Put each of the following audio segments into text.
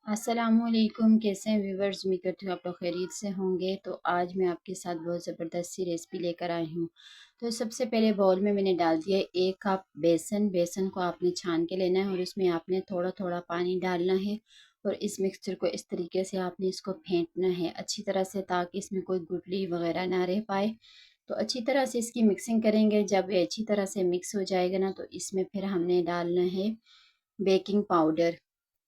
अस्सलामुअलैकुम। कैसे हैं व्यूवर्स? उम्मीद करती हूँ आप लोग खैरियत से होंगे। तो आज मैं आपके साथ बहुत ज़बरदस्त सी रेसिपी लेकर आई हूँ। तो सबसे पहले बाउल में मैंने डाल दिया 1 कप बेसन। बेसन को आपने छान के लेना है और इसमें आपने थोड़ा थोड़ा पानी डालना है और इस मिक्सचर को इस तरीके से आपने इसको फेंटना है अच्छी तरह से, ताकि इसमें कोई गुठली वगैरह ना रह पाए। तो अच्छी तरह से इसकी मिक्सिंग करेंगे। जब ये अच्छी तरह से मिक्स हो जाएगा ना, तो इसमें फिर हमने डालना है बेकिंग पाउडर।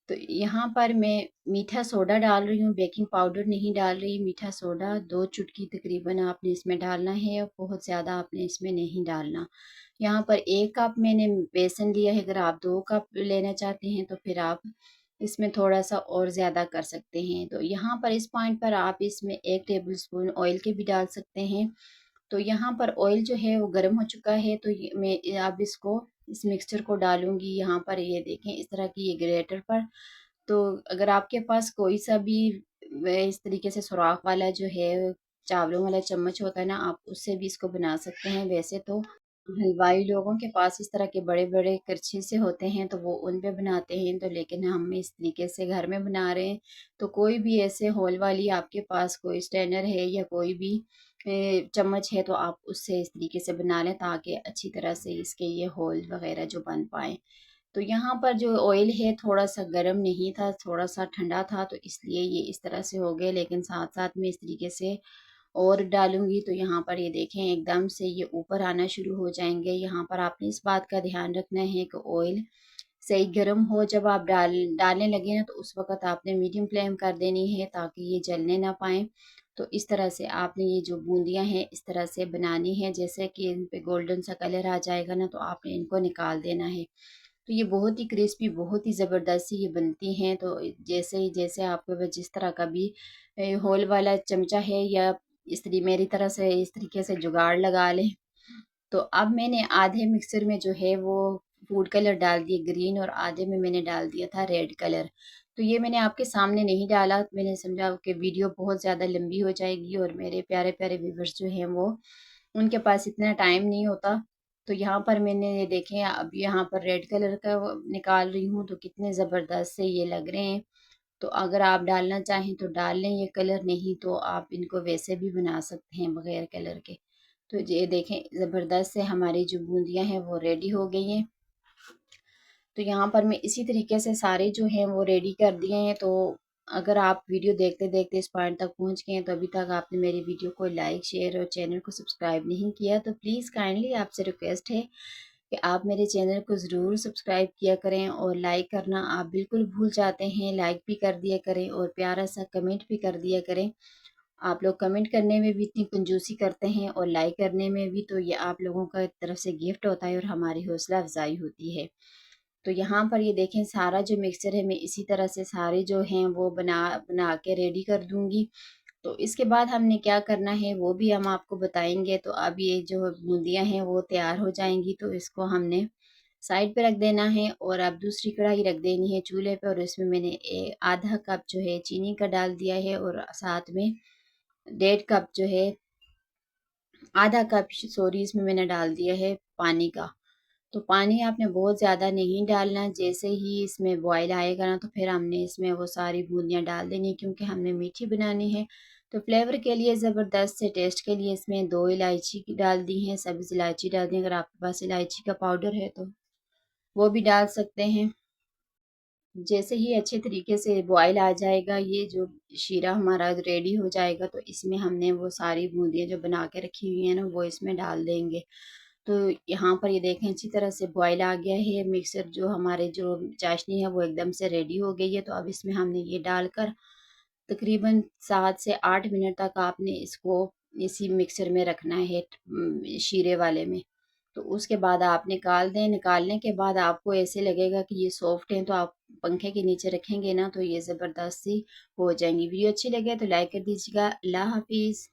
तो यहाँ पर मैं मीठा सोडा डाल रही हूँ, बेकिंग पाउडर नहीं डाल रही। मीठा सोडा 2 चुटकी तकरीबन आपने इसमें डालना है और बहुत ज़्यादा आपने इसमें नहीं डालना। यहाँ पर 1 कप मैंने बेसन लिया है। अगर आप 2 कप लेना चाहते हैं तो फिर आप इसमें थोड़ा सा और ज़्यादा कर सकते हैं। तो यहाँ पर इस पॉइंट पर आप इसमें 1 टेबल स्पून ऑयल के भी डाल सकते हैं। तो यहाँ पर ऑयल जो है वो गर्म हो चुका है। तो ये मैं अब इसको इस मिक्सचर को डालूंगी। यहाँ पर ये देखें इस तरह की ये ग्रेटर पर। तो अगर आपके पास कोई सा भी इस तरीके से सुराख वाला जो है चावलों वाला चम्मच होता है ना, आप उससे भी इसको बना सकते हैं। वैसे तो हलवाई लोगों के पास इस तरह के बड़े बड़े करछी से होते हैं तो वो उन पे बनाते हैं, तो लेकिन हम इस तरीके से घर में बना रहे हैं। तो कोई भी ऐसे होल वाली आपके पास कोई स्टैंडर है या कोई भी चम्मच है तो आप उससे इस तरीके से बना लें, ताकि अच्छी तरह से इसके ये होल वगैरह जो बन पाए। तो यहाँ पर जो ऑयल है थोड़ा सा गर्म नहीं था, थोड़ा सा ठंडा था, तो इसलिए ये इस तरह से हो गए। लेकिन साथ साथ में इस तरीके से और डालूंगी तो यहाँ पर ये देखें एकदम से ये ऊपर आना शुरू हो जाएंगे। यहाँ पर आपने इस बात का ध्यान रखना है कि ऑयल सही गर्म हो। जब आप डालने लगे ना, तो उस वक्त आपने मीडियम फ्लेम कर देनी है ताकि ये जलने ना पाए। तो इस तरह से आपने ये जो बूंदियां हैं इस तरह से बनानी है। जैसे कि इन पे गोल्डन सा कलर आ जाएगा ना, तो आपने इनको निकाल देना है। तो ये बहुत ही क्रिस्पी, बहुत ही ज़बरदस्त सी ये बनती हैं। तो जैसे आपके पास जिस तरह का भी होल वाला चमचा है या इस तरी मेरी तरह से इस तरीके से जुगाड़ लगा लें। तो अब मैंने आधे मिक्सर में जो है वो फूड कलर डाल दिए ग्रीन, और आधे में मैंने डाल दिया था रेड कलर। तो ये मैंने आपके सामने नहीं डाला, मैंने समझा कि वीडियो बहुत ज़्यादा लंबी हो जाएगी और मेरे प्यारे प्यारे व्यूवर्स जो हैं वो उनके पास इतना टाइम नहीं होता। तो यहाँ पर मैंने ये देखें अब यहाँ पर रेड कलर का वो निकाल रही हूँ, तो कितने ज़बरदस्त से ये लग रहे हैं। तो अगर आप डालना चाहें तो डाल लें ये कलर, नहीं तो आप इनको वैसे भी बना सकते हैं बगैर कलर के। तो ये देखें ज़बरदस्त से हमारी जो बूंदियाँ हैं वो रेडी हो गई हैं। तो यहाँ पर मैं इसी तरीके से सारे जो हैं वो रेडी कर दिए हैं। तो अगर आप वीडियो देखते देखते इस पॉइंट तक पहुँच गए हैं तो अभी तक आपने मेरी वीडियो को लाइक शेयर और चैनल को सब्सक्राइब नहीं किया, तो प्लीज़ काइंडली आपसे रिक्वेस्ट है कि आप मेरे चैनल को ज़रूर सब्सक्राइब किया करें। और लाइक करना आप बिल्कुल भूल जाते हैं, लाइक भी कर दिया करें और प्यारा सा कमेंट भी कर दिया करें। आप लोग कमेंट करने में भी इतनी कंजूसी करते हैं और लाइक करने में भी, तो ये आप लोगों का तरफ से गिफ्ट होता है और हमारी हौसला अफजाई होती है। तो यहाँ पर ये देखें सारा जो मिक्सचर है मैं इसी तरह से सारे जो हैं वो बना बना के रेडी कर दूंगी। तो इसके बाद हमने क्या करना है वो भी हम आपको बताएंगे। तो अब ये जो बूंदियाँ हैं वो तैयार हो जाएंगी, तो इसको हमने साइड पे रख देना है और अब दूसरी कढ़ाई रख देनी है चूल्हे पे, और इसमें मैंने आधा कप जो है चीनी का डाल दिया है और साथ में 1.5 कप जो है, आधा कप सॉरी, इसमें मैंने डाल दिया है पानी का। तो पानी आपने बहुत ज़्यादा नहीं डालना। जैसे ही इसमें बॉयल आएगा ना, तो फिर हमने इसमें वो सारी बूंदियाँ डाल देनी, क्योंकि हमने मीठी बनानी है। तो फ्लेवर के लिए ज़बरदस्त से टेस्ट के लिए इसमें 2 इलायची की डाल दी हैं, सब्ज़ इलायची डाल दी। अगर आपके पास इलायची का पाउडर है तो वो भी डाल सकते हैं। जैसे ही अच्छे तरीके से बॉयल आ जाएगा, ये जो शीरा हमारा रेडी हो जाएगा, तो इसमें हमने वो सारी बूंदियाँ जो बना के रखी हुई हैं ना वो इसमें डाल देंगे। तो यहाँ पर ये देखें अच्छी तरह से बॉयल आ गया है मिक्सर, जो हमारे जो चाशनी है वो एकदम से रेडी हो गई है। तो अब इसमें हमने ये डालकर तकरीबन 7 से 8 मिनट तक आपने इसको इसी मिक्सर में रखना है, शीरे वाले में। तो उसके बाद आप निकाल दें। निकालने के बाद आपको ऐसे लगेगा कि ये सॉफ्ट हैं, तो आप पंखे के नीचे रखेंगे ना तो ये ज़बरदस्त सी हो जाएंगी। वीडियो अच्छी लगे तो लाइक कर दीजिएगा। अल्लाह हाफिज़।